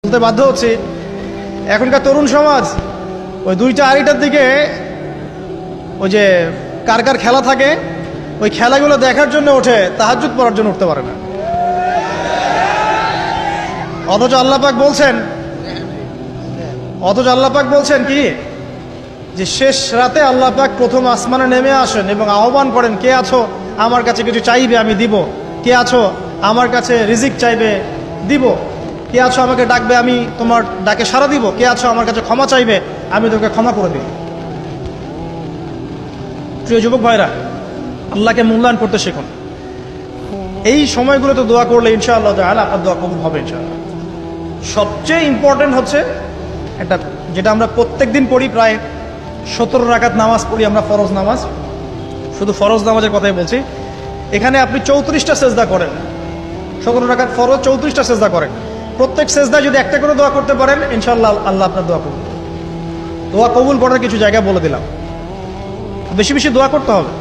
বলতে বাধ্য হচ্ছি, এখনকার তরুণ সমাজ ওই 2টা 2:30টার দিকে ওই যে কার কার খেলা থাকে ওই খেলাগুলো দেখার জন্য ওঠে, তাহাজ্জুদ পড়ার জন্য উঠতে পারে না। অথচ আল্লাহ পাক বলছেন কি যে শেষ রাতে আল্লাহ পাক প্রথম আসমানে নেমে আসেন এবং আহ্বান করেন, কে আছো আমার কাছে কিছু চাইবে আমি দিব, কে আছো আমার কাছে রিজিক চাইবে দিব, কে আছো আমাকে ডাকবে আমি তোমার ডাকে সাড়া দিব, কে আছো আমার কাছে ক্ষমা চাইবে আমি তোকে ক্ষমা করে দিব। প্রিয় যুবক ভাইরা, আল্লাহকে মূল্যায়ন করতে শিখুন। এই সময়গুলোতে দোয়া করলে ইনশাআল্লাহ তাআলা আপনার দোয়া কবুল হবে ইনশাআল্লাহ। সবচেয়ে ইম্পর্টেন্ট হচ্ছে একটা, যেটা আমরা প্রত্যেক দিন পড়ি, প্রায় 17 রাকাত নামাজ পড়ি আমরা, ফরজ নামাজ। শুধু ফরজ নামাজের কথাই বলছি। এখানে আপনি 34টা সেজদা করেন, 17 রাকাত ফরজ, 34টা সেজদা করেন। প্রত্যেক সেজদায় যদি একটা করে দোয়া করতে পারেন ইনশাআল্লাহ আল্লাহ আপনার দোয়া কবুল। দোয়া কবুল করার কিছু জায়গা বলে দিলাম, বেশি বেশি দোয়া করতে হবে।